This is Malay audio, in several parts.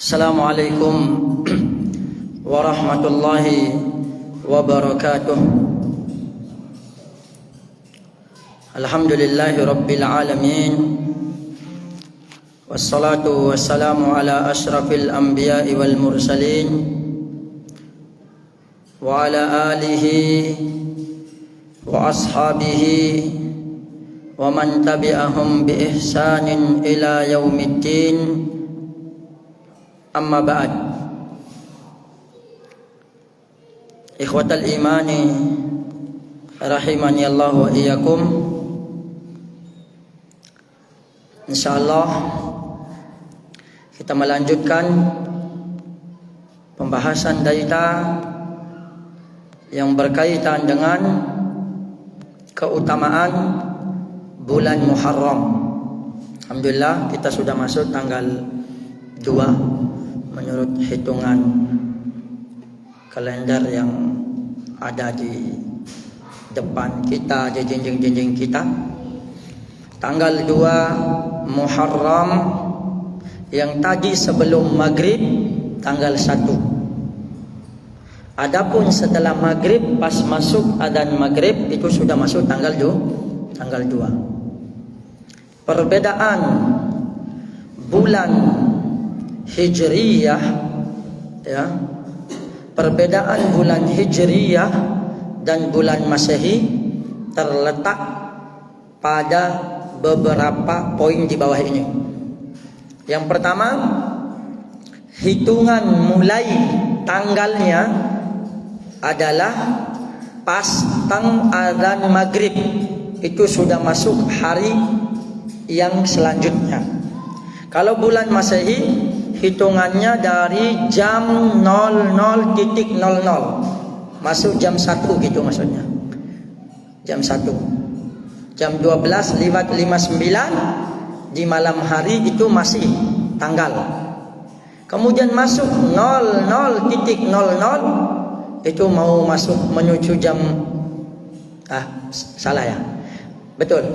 Assalamualaikum warahmatullahi wabarakatuh. Alhamdulillahi rabbil alamin. Wassalatu wassalamu ala asyrafil anbiya'i wal mursalin wa ala alihi wa ashabihi wa man tabi'ahum bi ihsanin ila yaumiddin. Amma ba'd. Ikhwatal imani rahimani Allah wa iyyakum. Insyaallah kita melanjutkan pembahasan kita yang berkaitan dengan keutamaan bulan Muharram. Alhamdulillah kita sudah masuk tanggal 2 menurut hitungan kalender yang ada di depan kita, di jinjing-jinjing kita. Tanggal 2 Muharram yang tadi sebelum maghrib tanggal 1. Adapun setelah maghrib pas masuk adzan maghrib itu sudah masuk tanggal 2. Perbedaan bulan Hijriyah, ya, perbedaan bulan Hijriyah dan bulan Masehi terletak pada beberapa poin di bawah ini. Yang pertama, hitungan mulai tanggalnya adalah pas adzan maghrib, itu sudah masuk hari yang selanjutnya. Kalau bulan Masehi hitungannya dari jam 00.00 masuk jam 1 gitu maksudnya. Jam 1. Jam 12:59 di malam hari itu masih tanggal. Kemudian masuk 00.00 itu mau masuk menuju jam salah ya. Betul.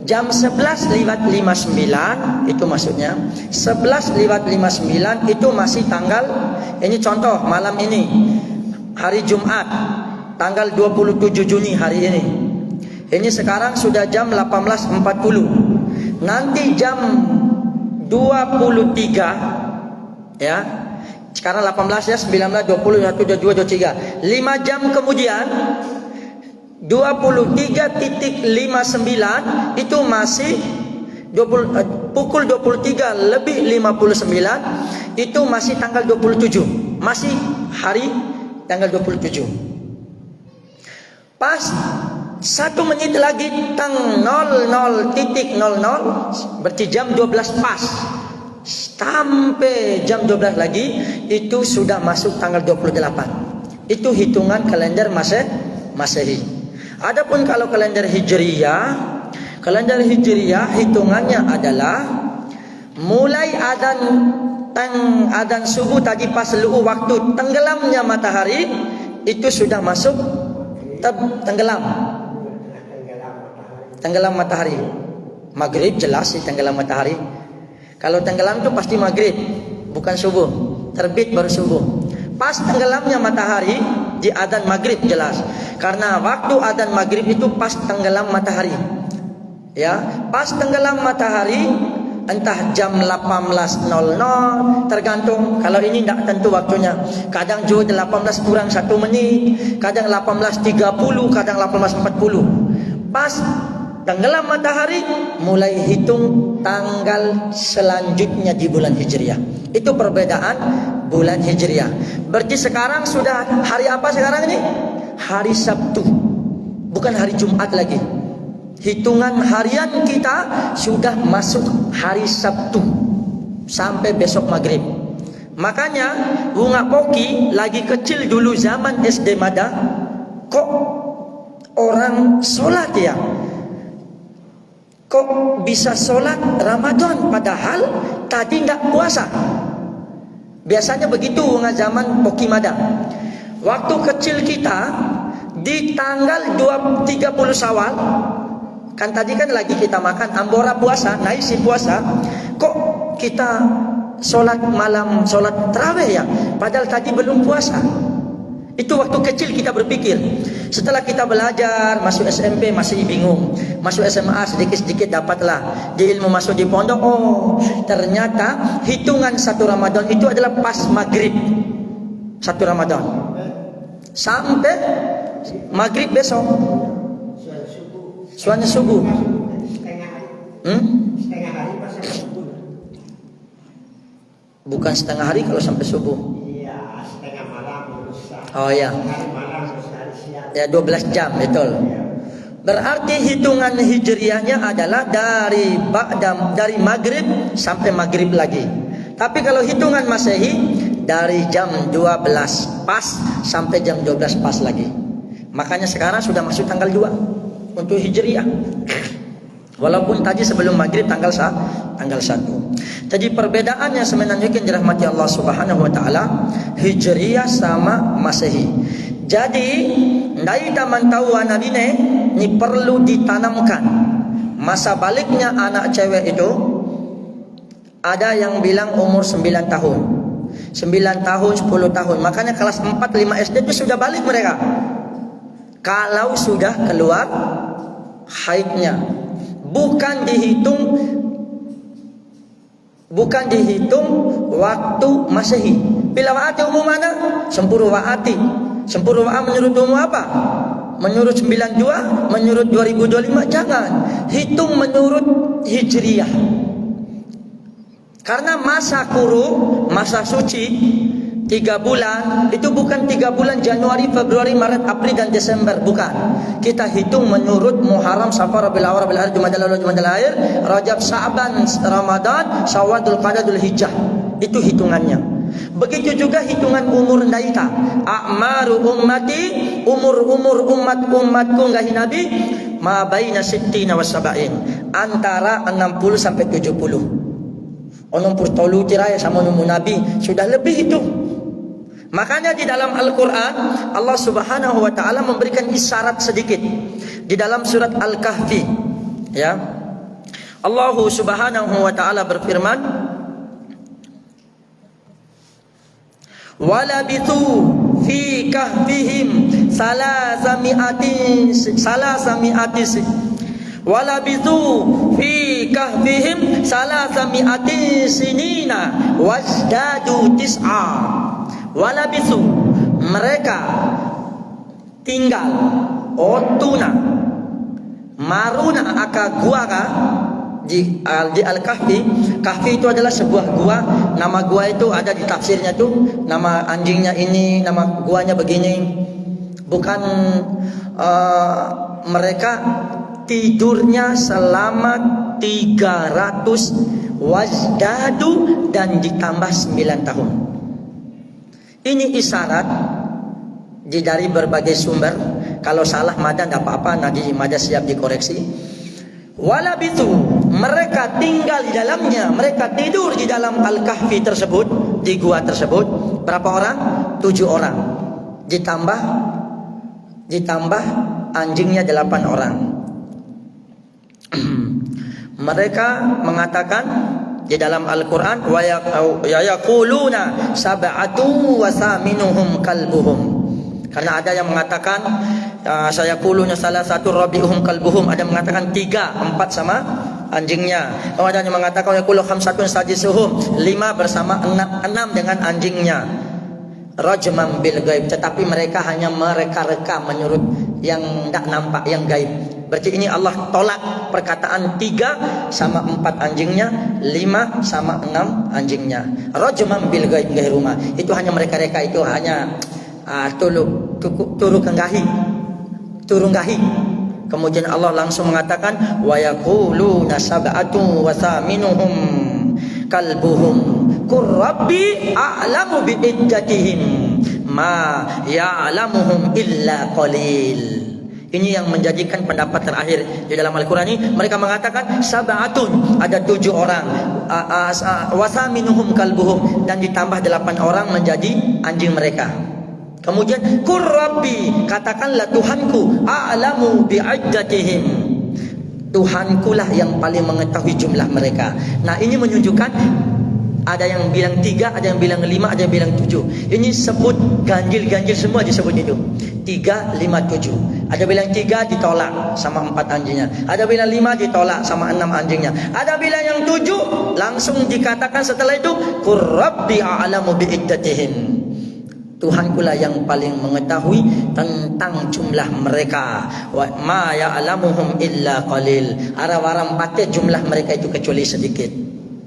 Jam 11:59 itu maksudnya 11:59 itu masih tanggal. Ini contoh malam ini hari Jumat tanggal 27 Juni hari ini. Ini sekarang sudah jam 18.40. Nanti jam 23 ya. Sekarang 18 ya, 19, 20, 21, 22, 23. 5 jam kemudian 23.59 itu masih pukul 23:59 itu masih tanggal 27, masih hari tanggal 27. Pas 1 menit lagi tang 00.00 berarti jam 12 pas, sampai jam 12 lagi itu sudah masuk tanggal 28. Itu hitungan kalender Masehi. Adapun kalau kalender Hijriyah hitungannya adalah mulai adzan subuh tadi pas lu'u waktu tenggelamnya matahari itu sudah masuk tenggelam matahari. Maghrib jelas sih tenggelam matahari. Kalau tenggelam itu pasti maghrib, bukan subuh. Terbit baru subuh. Pas tenggelamnya matahari di adzan maghrib jelas. Karena waktu adzan maghrib itu pas tenggelam matahari. Ya, pas tenggelam matahari entah jam 18.00 tergantung. Kalau ini tidak tentu waktunya. Kadang juga 18 kurang 1 menit, kadang 18.30, kadang 18.40. Pas tenggelam matahari mulai hitung tanggal selanjutnya di bulan Hijriyah. Itu perbedaan bulan Hijriyah. Berarti sekarang sudah hari apa sekarang ini? Hari Sabtu, bukan hari Jumat lagi. Hitungan harian kita sudah masuk hari Sabtu sampai besok maghrib. Makanya Bunga Poki lagi kecil dulu zaman SD Mada, kok orang sholat ya? Kok bisa sholat Ramadan padahal tadi tidak puasa? Biasanya begitu zaman Poki Mada. Waktu kecil kita di tanggal 30 Syawal, kan tadi kan lagi kita makan ambora puasa, naisi puasa, kok kita solat malam, solat tarawih ya, padahal tadi belum puasa. Itu waktu kecil kita berpikir. Setelah kita belajar, masuk SMP masih bingung, masuk SMA sedikit-sedikit dapatlah, di ilmu masuk di pondok, oh ternyata hitungan satu Ramadan itu adalah pas maghrib satu Ramadan sampai maghrib besok, soalnya subuh. Bukan setengah hari kalau sampai subuh. Oh ya. Ya 12 jam, betul. Berarti hitungan hijriahnya adalah dari maghrib sampai maghrib lagi. Tapi kalau hitungan Masehi dari jam 12 pas sampai jam 12 pas lagi. Makanya sekarang sudah masuk tanggal 2 untuk hijriah. Walaupun tadi sebelum maghrib tanggal 1. Jadi perbedaannya sebenarnya yang dirahmati Allah Subhanahu wa taala, hijriah sama Masehi. Jadi dari taman tahu Nabi ini perlu ditanamkan. Masa baliknya anak cewek itu ada yang bilang umur 9 tahun. 9 tahun, 10 tahun. Makanya kelas 4, 5 SD itu sudah balik mereka. Kalau sudah keluar haidnya. Bukan dihitung waktu Masehi. Bila waati umum mana? Sempuru waati. Sempuru wa'a menurut umum apa? Menurut 92, menurut 2025 jangan. Hitung menurut hijriyah. Karena masa kuru, masa suci 3 bulan itu bukan 3 bulan Januari, Februari, Maret, April dan Desember, bukan. Kita hitung menurut Muharram, Safar, Rabiul Awwal, Rabiul Akhir, Jumadal Awwal, Jumadal Akhir, Rajab, Sa'ban, Ramadan, Syawal, Dzulqa'dah, Dzulhijjah. Itu hitungannya. Begitu juga hitungan umur ndaita. A'maru ummati, umur umatku ngahi Nabi, ma baina sittina wa sab'in. Antara 60 sampai 70. Onong purtolu tiraya sama umur Nabi sudah lebih itu. Makanya di dalam Al-Quran Allah Subhanahu wa ta'ala memberikan isyarat sedikit di dalam surat Al-Kahfi, ya. Allah Subhanahu wa ta'ala berfirman, walabithu fi kahfihim walabithu fi kahfihim salasami'ati sinina wazdadu tis'a. Walabithu, mereka tinggal otuna maruna aka gua di Al-Kahfi. Kahfi itu adalah sebuah gua. Nama gua itu ada di tafsirnya tuh. Nama anjingnya ini, nama guanya begini. Bukan mereka tidurnya selama 300 wazdadu dan ditambah 9 tahun. Ini isyarat dari berbagai sumber. Kalau salah mada tidak apa-apa, nanti mada siap dikoreksi. Walabitu, mereka tinggal di dalamnya, mereka tidur di dalam Al-Kahfi tersebut, di gua tersebut. Berapa orang? 7 orang. Ditambah anjingnya 8 orang. Mereka mengatakan di dalam Al-Quran, wa yaquluna sab'atu wa thaminuhum kalbuhum. Karena ada yang mengatakan saya quluna salah satu rabi'uhum kalbuhum, ada yang mengatakan 3, 4 sama anjingnya. Ada yang mengatakan yaqulu khamsatun sadisuhum, 5 bersama 6 dengan anjingnya. Rajman bil gaib, tetapi mereka hanya mereka-reka menurut yang tidak nampak, yang gaib. Berarti ini Allah tolak perkataan 3 sama 4 anjingnya, 5 sama 6 anjingnya. Rajman bil gaib rumah. Itu hanya mereka-reka, itu hanya turun gahi. Kemudian Allah langsung mengatakan wa yaquluna sab'atu wa thaminuhum kalbuhum qur rabbi a'lamu bi iddatihim ma ya'lamuhum illa qalil. Ini yang menjadikan pendapat terakhir di dalam Al-Quran ini. Mereka mengatakan sab'atun, ada 7 orang, wa thaminuhum kalbuhum, dan ditambah 8 orang menjadi anjing mereka. Kemudian qur rabbi, katakanlah Tuhanku, a'lamu bi iddatihim, Tuhankulah yang paling mengetahui jumlah mereka. Nah, ini menunjukkan Ada yang bilang 3, ada yang bilang 5, ada yang bilang 7. Ini sebut ganjil-ganjil semua disebut itu. 3, 5, 7. Ada bilang 3 ditolak sama 4 anjingnya. Ada bilang 5 ditolak sama 6 anjingnya. Ada bilang yang 7 langsung dikatakan setelah itu, Qur Rabbi a'lamu bi'iddatihim. Tuhankulah yang paling mengetahui tentang jumlah mereka. Wa ma ya'lamuhum illa qalil. Ara-waram pate jumlah mereka itu kecuali sedikit.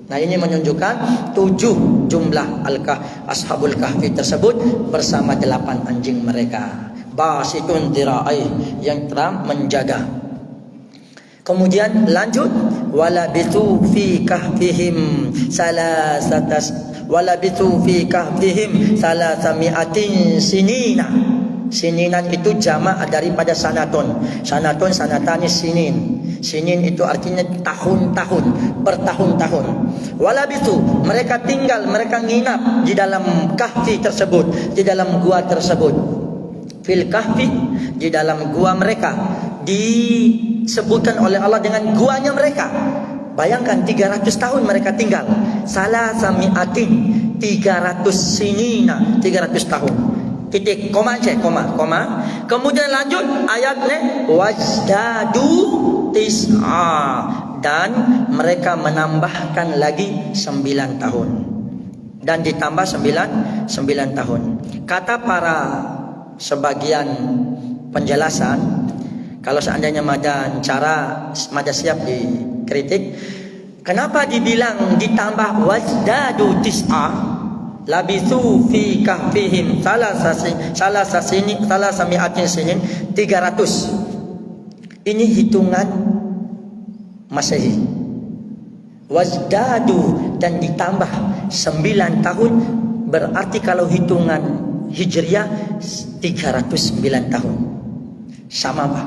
Nah, ini menunjukkan 7 jumlah Ashabul Kahfi tersebut bersama 8 anjing mereka. Basitun dira'ai, yang telah menjaga. Kemudian lanjut, walabithu fi kahfihim salasami'atin sinina. Sininan itu jamak daripada sanatun. Sanatani sinin. Sinin itu artinya tahun-tahun, bertahun-tahun. Walabithu, mereka tinggal, mereka nginap di dalam kahfi tersebut, di dalam gua tersebut. Fil kahfi, di dalam gua mereka, disebutkan oleh Allah dengan guanya mereka. Bayangkan 300 tahun mereka tinggal. Salasami'atin, 300 sinina, 300 tahun. Titik, koma aja, koma. Kemudian lanjut ayatnya, wajdadu tis'a, dan mereka menambahkan lagi 9 tahun. Dan ditambah 9 tahun. Kata para sebagian penjelasan, kalau seandainya mada siap dikritik, kenapa dibilang ditambah wajdadu tis'a? Labithu fi kahfihim salasami'atin sinin, 300. Ini hitungan Masehi. Wazdadu, dan ditambah 9 tahun, berarti kalau hitungan Hijriah 309 tahun. Sama Pak.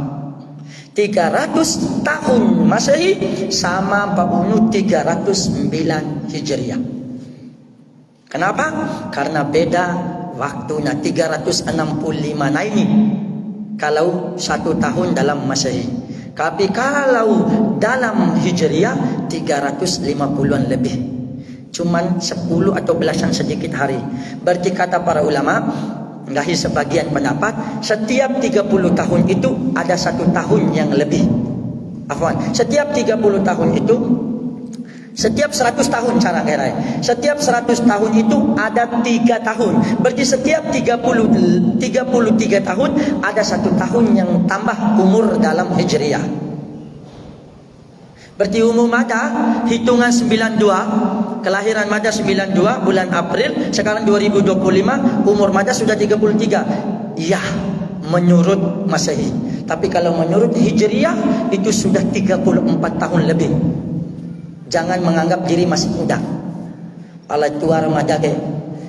300 tahun Masehi sama Pak Unu 309 Hijriah. Kenapa? Karena beda waktunya 365. Nah ini kalau 1 tahun dalam Masehi. Tapi kalau dalam Hijriah 350-an lebih. Cuman 10 atau belasan sedikit hari. Berarti kata para ulama, dari sebagian pendapat, setiap 30 tahun itu ada 1 tahun yang lebih. Setiap 30 tahun itu, setiap 100 tahun cara kira. Setiap 100 tahun itu ada 3 tahun. Berarti setiap 33 tahun ada 1 tahun yang tambah umur dalam Hijriah. Berarti umur Mada hitungan 92, kelahiran Mada 92 bulan April, sekarang 2025, umur Mada sudah 33. Iya, menurut Masehi. Tapi kalau menurut Hijriah itu sudah 34 tahun lebih. Jangan menganggap diri masih muda. Allah tua Ramadan.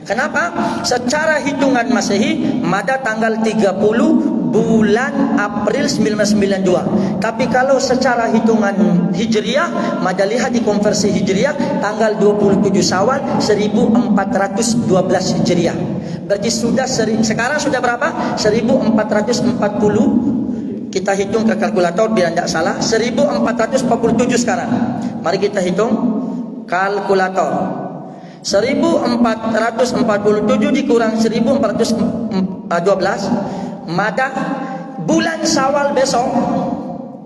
Kenapa? Secara hitungan Masehi, Mada tanggal 30 bulan April 1992. Tapi kalau secara hitungan Hijriah, Mada lihat di konversi Hijriah, tanggal 27 Syawal 1412 Hijriah. Berarti sekarang sudah berapa? 1440. Kita hitung ke kalkulator biar tidak salah. 1447 sekarang. Mari kita hitung kalkulator. 1447 dikurang 1412. Mada bulan Syawal besok.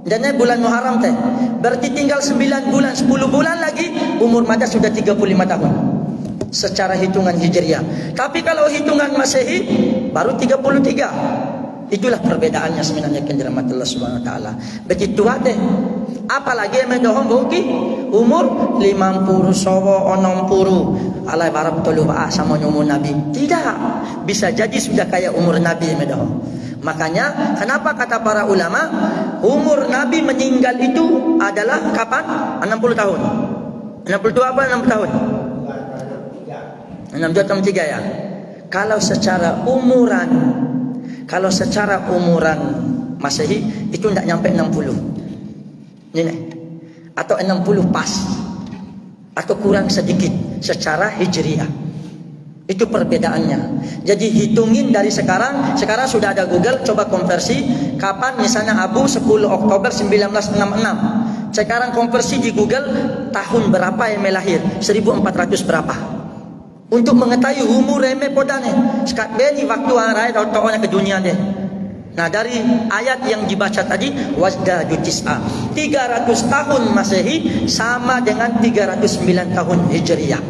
Dan bulan Muharram teh. Berarti tinggal 9 bulan, 10 bulan lagi umur Mada sudah 35 tahun. Secara hitungan Hijriah. Tapi kalau hitungan Masehi baru 33. Itulah perbedaannya sebenarnya kenderaan Allah Subhanahu wa taala. Begitu ade. Apalagi medohom bogi umur 50 sawa 60. Alai barab tolu sama umur Nabi. Tidak. Bisa jadi sudah kayak umur Nabi medohom. Makanya kenapa kata para ulama umur Nabi meninggal itu adalah kapan? 60 tahun. 62 apa 60 tahun? 63 ya. Kalau secara umuran Masehi itu tidak nyampe 60. Ini atau 60 pas. Atau kurang sedikit secara Hijriah. Itu perbedaannya. Jadi hitungin dari sekarang sudah ada Google, coba konversi kapan misalnya Abu 10 Oktober 1966. Sekarang konversi di Google tahun berapa yang melahir, 1400 berapa. Untuk mengetahui umur reme podane. Sekat beni waktu arai tau-taunya ke dunia deh. Nah, dari ayat yang dibaca tadi, wasdadu tis'a, 300 tahun Masehi sama dengan 309 tahun Hijriyah.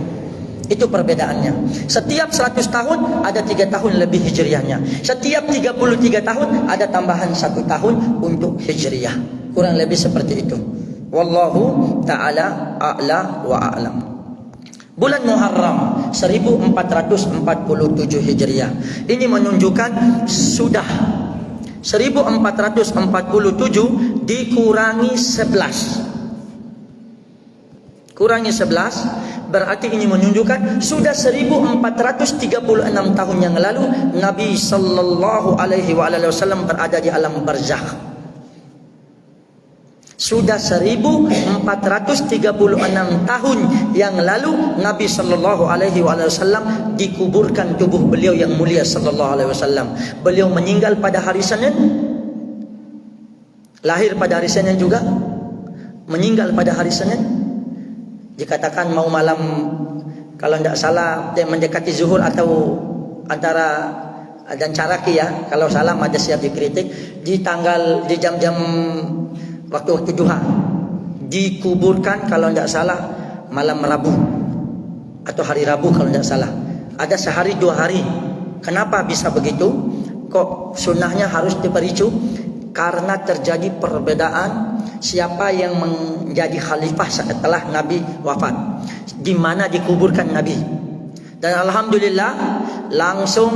Itu perbedaannya. Setiap 100 tahun ada 3 tahun lebih Hijriyahnya. Setiap 33 tahun ada tambahan 1 tahun untuk Hijriyah. Kurang lebih seperti itu. Wallahu ta'ala a'la wa a'lam. Bulan Muharram 1447 Hijriah. Ini menunjukkan sudah 1447 dikurangi 11. Kurangi 11 berarti ini menunjukkan sudah 1436 tahun yang lalu Nabi sallallahu alaihi wasallam berada di alam barzakh. Sudah 1436 tahun yang lalu Nabi sallallahu alaihi wasallam dikuburkan tubuh beliau yang mulia sallallahu alaihi wasallam. Beliau meninggal pada hari Senin, lahir pada hari Senin juga, meninggal pada hari Senin. Dikatakan mau malam, kalau tidak salah mendekati zuhur atau antara dan caraki ya, kalau salah ada siap dikritik, di jam-jam waktu duha dikuburkan kalau tidak salah malam Rabu atau hari Rabu kalau tidak salah. Ada sehari 2 hari. Kenapa bisa begitu? Kok sunnahnya harus dipericu? Karena terjadi perbedaan siapa yang menjadi khalifah setelah Nabi wafat, di mana dikuburkan Nabi. Dan alhamdulillah langsung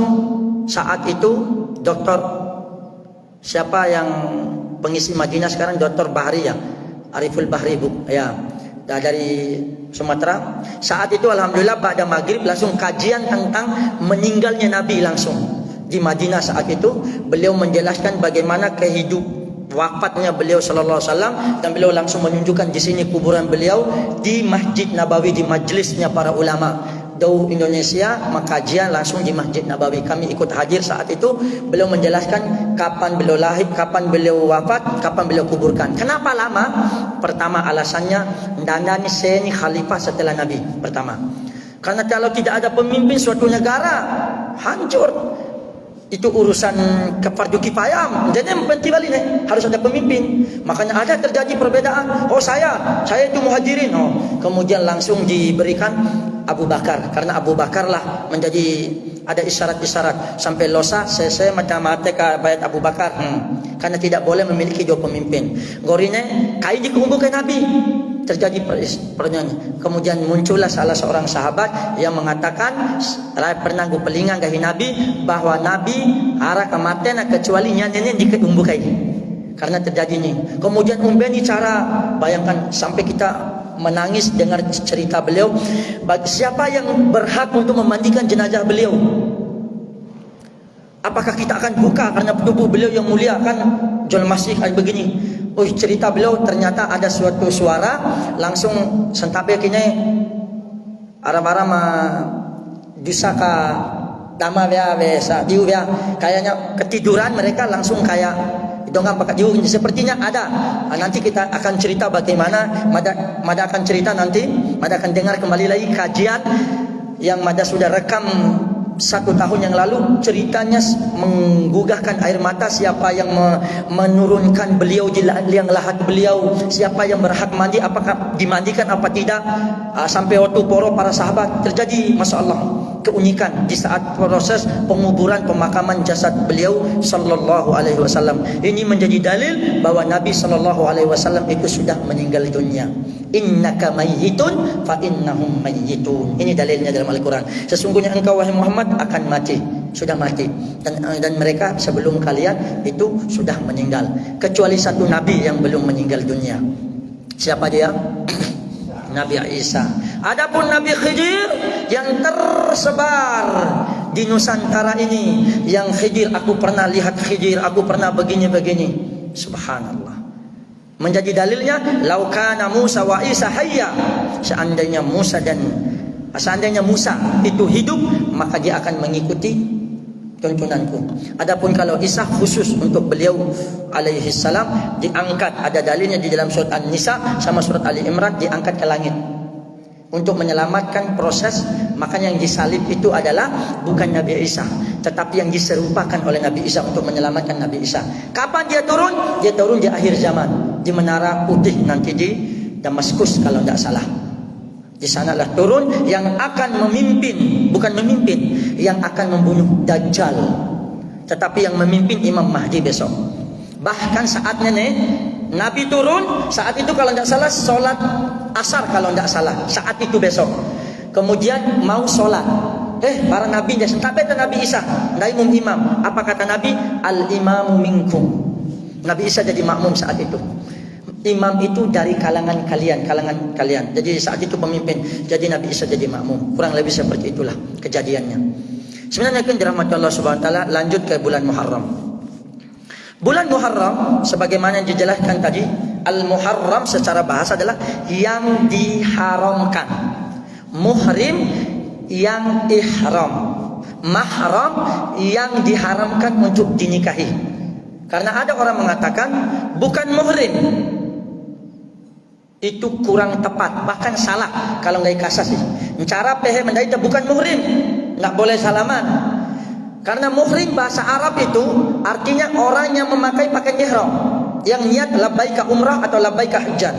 saat itu dokter siapa yang pengisi Madinah sekarang, Dr. Bahri ya, Ariful Bahri Bu ya, dari Sumatera. Saat itu alhamdulillah pada maghrib langsung kajian tentang meninggalnya Nabi langsung di Madinah. Saat itu beliau menjelaskan bagaimana wafatnya beliau sallallahu alaihi wasallam, dan beliau langsung menunjukkan di sini kuburan beliau di Masjid Nabawi, di majlisnya para ulama Dauh Indonesia, makajian langsung di Masjid Nabawi. Kami ikut hadir saat itu. Beliau menjelaskan kapan beliau lahir, kapan beliau wafat, kapan beliau kuburkan. Kenapa lama? Pertama alasannya dandani seni khalifah setelah Nabi pertama. Karena kalau tidak ada pemimpin suatu negara hancur. Itu urusan kefardu kifayah. Jadi penting kali nih, harus ada pemimpin. Makanya ada terjadi perbedaan. Oh saya itu muhajirin. Oh, kemudian langsung diberikan Abu Bakar, karena Abu Bakar lah menjadi ada isyarat-isyarat sampai losa saya mata-mata ke bayat Abu Bakar. Karena tidak boleh memiliki 2 pemimpin. Gorine kai dikumpulkan Nabi. Terjadi pertanyaan. Kemudian muncullah salah seorang sahabat yang mengatakan, pernah gue pelingan ke Nabi bahwa Nabi arah kematian kecuali nyanyian dikumbukai. Karena terjadi ini. Kemudian umbeni cara, bayangkan sampai kita menangis dengar cerita beliau. Siapa yang berhak untuk memandikan jenazah beliau? Apakah kita akan buka karena tubuh beliau yang mulia kan jual masih kayak begini? Oh, cerita beliau ternyata ada suatu suara langsung sentape kini aram-aram disaka dama biasa diu ya, kayaknya ketiduran mereka langsung kayak dongeng pakai diu. Sepertinya ada. Nanti kita akan cerita bagaimana Mada akan cerita nanti. Mada akan dengar kembali lagi kajian yang Mada sudah rekam 1 tahun yang lalu. Ceritanya menggugahkan air mata. Siapa yang menurunkan beliau di liang lahat beliau, siapa yang berhak mandi, apakah dimandikan apa tidak, sampai waktu poro para sahabat. Terjadi Masya Allah keunikan di saat proses penguburan pemakaman jasad beliau sallallahu alaihi wasallam. Ini menjadi dalil bahwa Nabi sallallahu alaihi wasallam itu sudah meninggal dunia. Innaka mayyitun fa innahum mayyitun. Ini dalilnya dalam Al-Quran. Sesungguhnya engkau wahai Muhammad akan mati, sudah mati, dan mereka sebelum kalian itu sudah meninggal, kecuali satu nabi yang belum meninggal dunia. Siapa dia? Nabi Isa. Adapun Nabi Khidir yang tersebar di Nusantara ini, yang Khidir, aku pernah lihat Khidir, aku pernah begini-begini. Subhanallah. Menjadi dalilnya laukana Musa wa Isa hayya, seandainya Musa itu hidup, maka dia akan mengikuti tuntunanku. Adapun kalau Isa khusus untuk beliau alaihi salam diangkat, ada dalilnya di dalam surat An-Nisa sama surat Ali Imran, diangkat ke langit untuk menyelamatkan proses. Makanya yang disalib itu adalah bukan Nabi Isa, tetapi yang diserupakan oleh Nabi Isa untuk menyelamatkan Nabi Isa. Kapan dia turun? Dia turun di akhir zaman, di Menara Putih nanti di Damaskus kalau tidak salah. Di sanalah turun yang akan memimpin, bukan memimpin, yang akan membunuh Dajjal, tetapi yang memimpin Imam Mahdi besok. Bahkan saatnya nih Nabi turun, saat itu kalau tidak salah solat asar kalau tidak salah, saat itu besok. Kemudian mau solat, para nabi dia tak beda Nabi Isa, tidak imam. Apa kata Nabi? Al imamu minkum. Nabi Isa jadi makmum saat itu. Imam itu dari kalangan kalian. Jadi saat itu pemimpin. Jadi Nabi Isa jadi makmum. Kurang lebih seperti itulah kejadiannya. Sebenarnya kan dirahmati Allah Subhanahu wa taala, lanjut ke bulan Muharram. Bulan Muharram sebagaimana yang dijelaskan tadi, Al-Muharram secara bahasa adalah yang diharamkan. Muhrim yang ihram. Mahram yang diharamkan untuk dinikahi. Karena ada orang mengatakan bukan muhrim, itu kurang tepat, bahkan salah kalau nggak kasasi. Cara pehe mendaita bukan muhrim, nggak boleh salaman. Karena muhrim bahasa Arab itu artinya orang yang memakai pakaian ihram, yang niat labbaika umrah atau labbaika hajjan.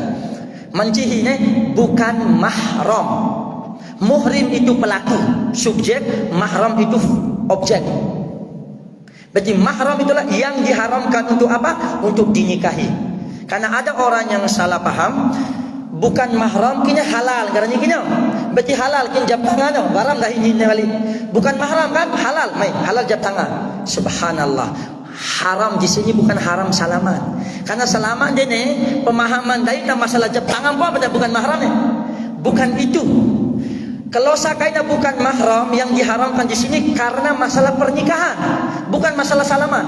Mancihi ini bukan mahram. Muhrim itu pelaku, subjek, mahram itu objek. Berarti mahram itulah yang diharamkan untuk apa? Untuk dinikahi. Karena ada orang yang salah paham, bukan mahram kini halal, karena kini berarti halal kini jab tangan, barang dah ini kali. Bukan mahram kan halal, halal jab tangan. Subhanallah. Haram di sini bukan haram salaman. Karena salaman dia ni pemahaman dari masalah jab tangan pun bukan mahram ni. Bukan itu. Kalau sakainya bukan mahram, yang diharamkan di sini karena masalah pernikahan, bukan masalah salaman.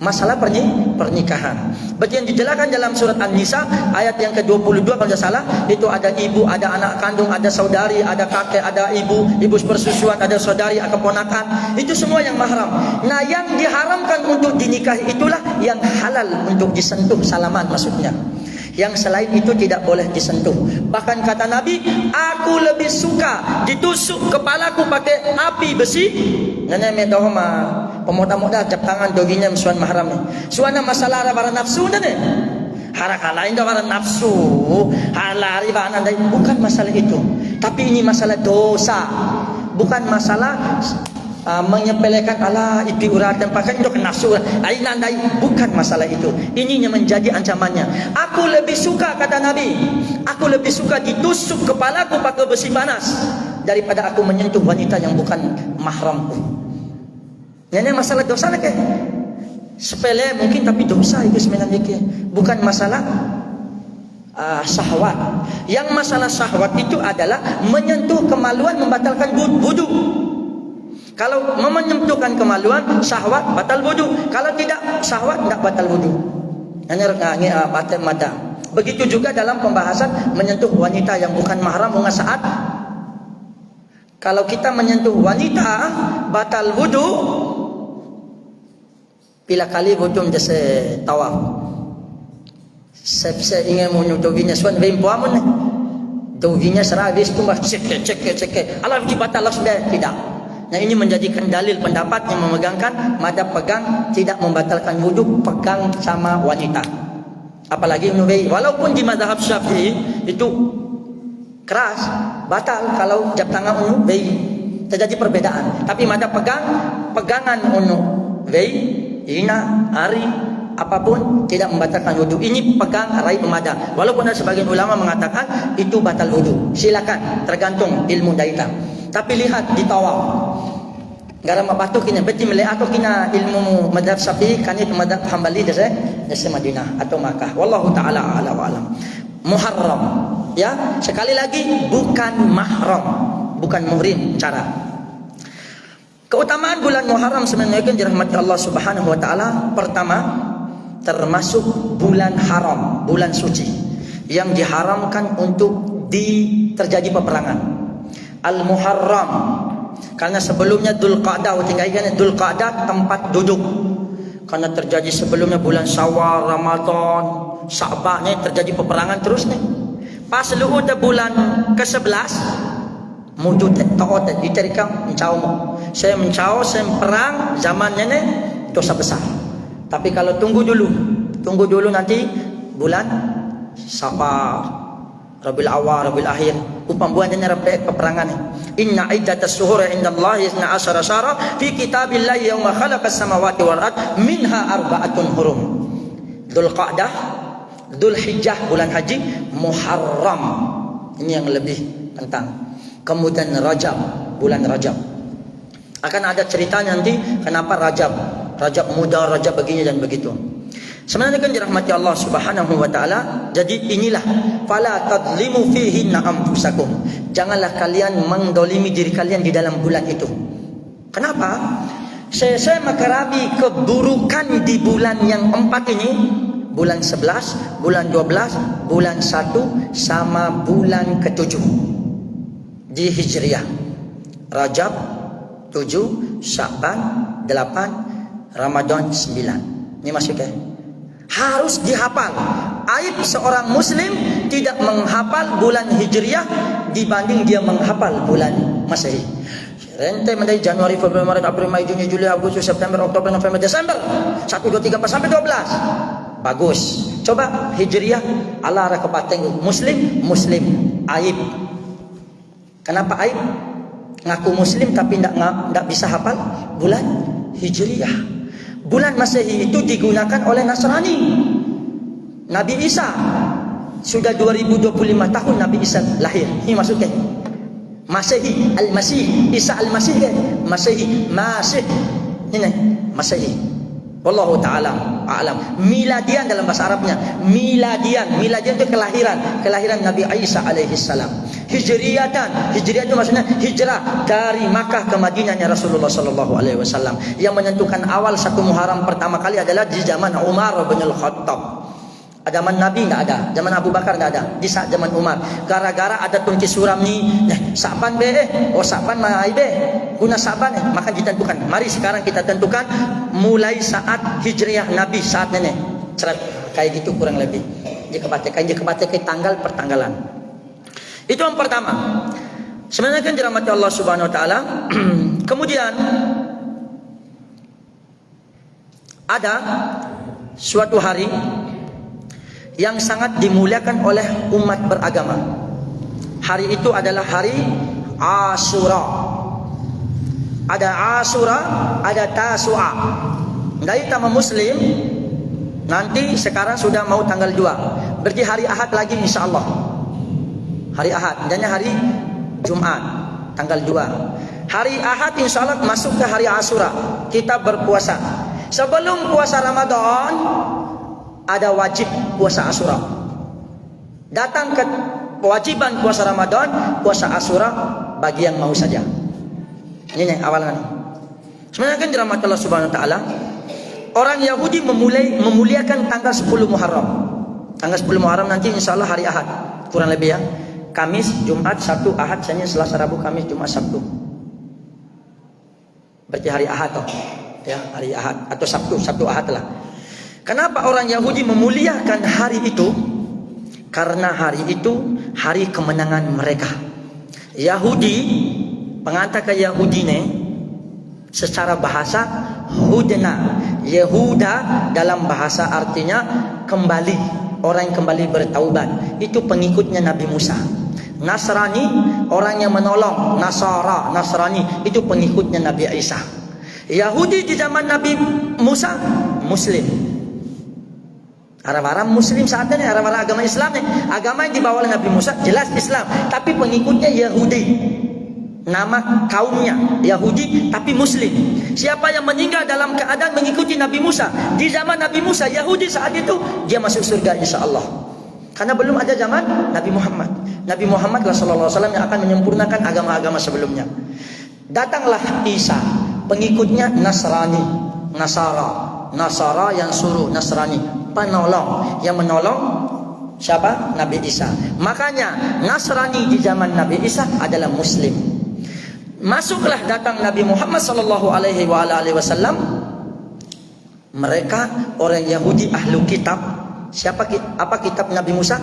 Masalah pernikahan. Berarti yang dijelaskan dalam surat An-Nisa ayat yang ke-22 kalau tidak salah, itu ada ibu, ada anak kandung, ada saudari, ada kakek, ada ibu persusuan, ada saudari, ada keponakan. Itu semua yang mahram. Nah, yang diharamkan untuk dinikahi itulah yang halal untuk disentuh, salaman maksudnya. Yang selain itu tidak boleh disentuh. Bahkan kata Nabi, aku lebih suka ditusuk kepalaku pakai api besi. Nanya medoh mah pemuda-muda jab tangan doginya suan mahram ni. Suana masalah para nafsu ni. Harakah lain dah para nafsu. Halari bahan anda bukan masalah itu. Tapi ini masalah dosa. Bukan masalah menyepelekan ala itu uratan pakai itu nafsu. Nandai bukan masalah itu. Ini yang menjadi ancamannya. Aku lebih suka kata Nabi, aku lebih suka ditusuk kepalaku pakai besi panas daripada aku menyentuh wanita yang bukan mahramku. Ini masalah dosa lah ke? Sepele mungkin tapi dosa itu sebenarnya ke? Bukan masalah syahwat. Yang masalah syahwat itu adalah menyentuh kemaluan membatalkan wudu. Kalau menyentuhkan kemaluan, syahwat batal wudu. Kalau tidak syahwat, tidak batal wudu. Hanya batal mada. Begitu juga dalam pembahasan menyentuh wanita yang bukan mahram bunga saat. Kalau kita menyentuh wanita batal wudu, bila kali wudu menjadi tawaf. Saya ingin menyentuhnya suan vimpuamun. Doginya serabis tu bah cek. Allah batal langsung dia tidak. Nah, ini menjadikan dalil pendapat yang memegangkan madhab pegang tidak membatalkan wudu pegang sama wanita. Apalagi walaupun di madhab Syafi'i itu keras, batal kalau jab tangan unu bei. Terjadi perbedaan. Tapi madhab pegangan unu bei, ina, hari apapun tidak membatalkan wudu. Ini pegang rai pemadam. Walaupun ada sebagian ulama mengatakan itu batal wudu. Silakan, tergantung ilmu daita. Tapi lihat di tawaf. Garam batu kina beti melihat atau kina ilmu madhab Syafi'i kan itu madhab Hambali desa Madinah atau Makkah. Wallahu taala a'la wa alam. Muharram. Ya, sekali lagi bukan mahram, bukan muhrim cara. Keutamaan bulan Muharram sebenarnya kan dirahmati Allah Subhanahu wa taala. Pertama, termasuk bulan haram, bulan suci yang diharamkan untuk terjadi peperangan. Al-Muharram Karena sebelumnya Dzulqa'dah, tinggal ingat Dzulqa'dah tempat duduk. Karena terjadi sebelumnya bulan Syawal, Ramadan, Sya'ban ni terjadi peperangan terus ni. Pas luhur bulan ke-11 mujud taot diterika mencau. Saya mencau, saya perang zamannya ni dosa besar. Tapi kalau tunggu dulu nanti bulan Safar, Rabiul Awal, Rabiul Akhir, upambuannya repek peperangan. Inna iddatas syuhuri indallahi 12 syahra fi kitabillahi yauma khalaqas samawati wal ard minha arba'atun hurum. Dzulqa'dah, Dzulhijjah bulan haji, Muharram. Ini yang lebih tentang. Kemudian Rajab, bulan Rajab. Akan ada ceritanya nanti kenapa Rajab muda, Rajab begini dan begitu. Sebenarnya kan dirahmati Allah Subhanahu wa taala. Jadi inilah fala tadlimu fihinna anfusakum. Janganlah kalian mendolimi diri kalian di dalam bulan itu. Kenapa? Saya makarabi keburukan di bulan yang 4 ini, bulan 11, bulan 12, bulan 1 sama bulan ke-7 di Hijriah. Rajab 7, Sya'ban 8, Ramadan 9. Ini masuk ya? Harus dihafal. Aib seorang muslim tidak menghafal bulan Hijriah dibanding dia menghafal bulan Masehi. Rente dari Januari, Februari, Maret, April, Mei, Juni, Juli, Agustus, September, Oktober, November, Desember. 1, 2, 3, 4 sampai 12. Bagus. Coba Hijriah ala rakapateng muslim aib. Kenapa aib? Ngaku muslim tapi tidak bisa hafal bulan Hijriah. Bulan Masehi itu digunakan oleh Nasrani. Nabi Isa sudah 2025 tahun Nabi Isa lahir. Ini maksudnya Masehi, Al-Masih, Isa Al-Masih kan? Masehi, Masih. Ini Masehi. Wallahu ta'ala a'lam. Miladian dalam bahasa Arabnya. Miladian itu kelahiran Nabi Isa alaihi salam. Hijriyah itu maksudnya hijrah dari Makkah ke Madinahnya Rasulullah sallallahu alaihi wasallam. Yang menentukan awal 1 Muharram pertama kali adalah di zaman Umar bin Al-Khattab. Zaman Nabi tidak ada, zaman Abu Bakar tidak ada, di saat zaman Umar. Gara-gara ada tunki suram ni, Sa'ban Sa'ban mai guna Sa'ban maka ditentukan. Mari sekarang kita tentukan mulai saat Hijriah Nabi saat nenek. Kayak gitu kurang lebih. Jika baca tanggal pertanggalan. Itu yang pertama. Sebenarnya kan dirahmati Allah Subhanahu wa taala. Kemudian ada suatu hari yang sangat dimuliakan oleh umat beragama. Hari itu adalah hari Ashura. Ada Ashura, ada Tasu'a. Dari tamu muslim nanti sekarang sudah mau tanggal 2. Berarti hari Ahad lagi insyaallah. Hari Ahad, dan hari Jumat tanggal 2. Hari Ahad insyaallah masuk ke hari Ashura. Kita berpuasa. Sebelum puasa Ramadan ada wajib puasa Ashura. Datang ke kewajiban puasa Ramadan, puasa Ashura bagi yang mau saja. Ini awalan. Sebenarnya kan dirahmati Allah Subhanahu wa taala, orang Yahudi memuliakan tanggal 10 Muharram. Tanggal 10 Muharram nanti insyaallah hari Ahad. Kurang lebih ya. Kamis, Jumat, Sabtu, Ahad, Senin, Selasa, Rabu, Kamis, Jumat, Sabtu. Berarti hari Ahad toh. Ya, hari Ahad atau Sabtu Ahad lah. Kenapa orang Yahudi memuliakan hari itu? Karena hari itu hari kemenangan mereka. Yahudi, pengantar ke Yahudi ini secara bahasa Hudna. Yehuda dalam bahasa artinya kembali, orang yang kembali bertaubat. Itu pengikutnya Nabi Musa. Nasrani, orang yang menolong. Nasrani itu pengikutnya Nabi Isa. Yahudi di zaman Nabi Musa Muslim. Orang-orang Muslim saat ini, orang-orang agama Islam nih, agama yang dibawa oleh Nabi Musa jelas Islam, tapi pengikutnya Yahudi. Nama kaumnya Yahudi tapi Muslim. Siapa yang meninggal dalam keadaan mengikuti Nabi Musa di zaman Nabi Musa, Yahudi saat itu dia masuk surga insyaallah. Karena belum ada zaman Nabi Muhammad. Nabi Muhammad sallallahu alaihi wasallam yang akan menyempurnakan agama-agama sebelumnya. Datanglah Isa, pengikutnya Nasrani, Nasara yang suruh, Nasrani penolong, yang menolong siapa? Nabi Isa. Makanya Nasrani di zaman Nabi Isa adalah Muslim. Masuklah datang Nabi Muhammad sallallahu alaihi wasallam. Mereka orang Yahudi ahlu kitab. Apa kitab Nabi Musa?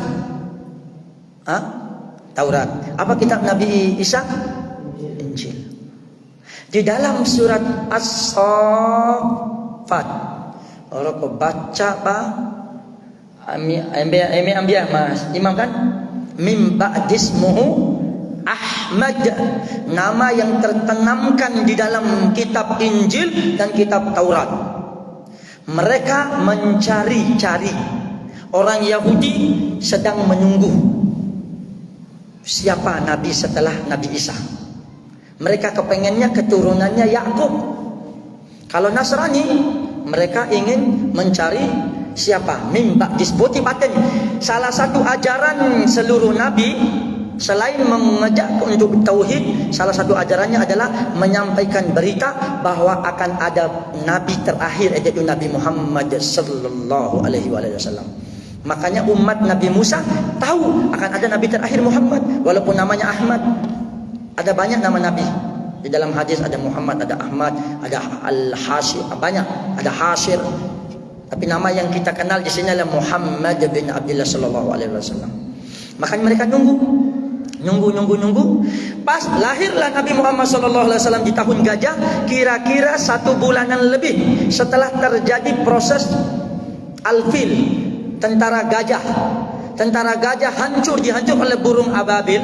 Taurat. Apa kitab Nabi Isa? Injil. Di dalam surat As-Saffat, orang kau baca ambil mas imam kan? Mim ba'dismuhu Ahmad, nama yang tertanamkan di dalam kitab Injil dan kitab Taurat. Mereka mencari-cari. Orang Yahudi sedang menunggu siapa Nabi setelah Nabi Isa. Mereka kepengennya keturunannya Yakub. Kalau Nasrani, mereka ingin mencari siapa? Mimba disebut paten. Salah satu ajaran seluruh Nabi selain mengajak untuk tauhid, salah satu ajarannya adalah menyampaikan berita bahwa akan ada Nabi terakhir, yaitu Nabi Muhammad sallallahu alaihi wasallam. Makanya umat Nabi Musa tahu akan ada Nabi terakhir Muhammad, walaupun namanya Ahmad. Ada banyak nama Nabi. Di dalam hadis ada Muhammad, ada Ahmad, ada Al-Hashir, banyak, ada Hashir. Tapi nama yang kita kenal di sini adalah Muhammad bin Abdullah sallallahu alaihi wasallam. Makanya mereka nunggu. Pas lahirlah Nabi Muhammad sallallahu alaihi wasallam di tahun gajah, kira-kira 1 bulanan lebih setelah terjadi proses Al-Fil, tentara gajah. Tentara gajah dihancur oleh burung ababil.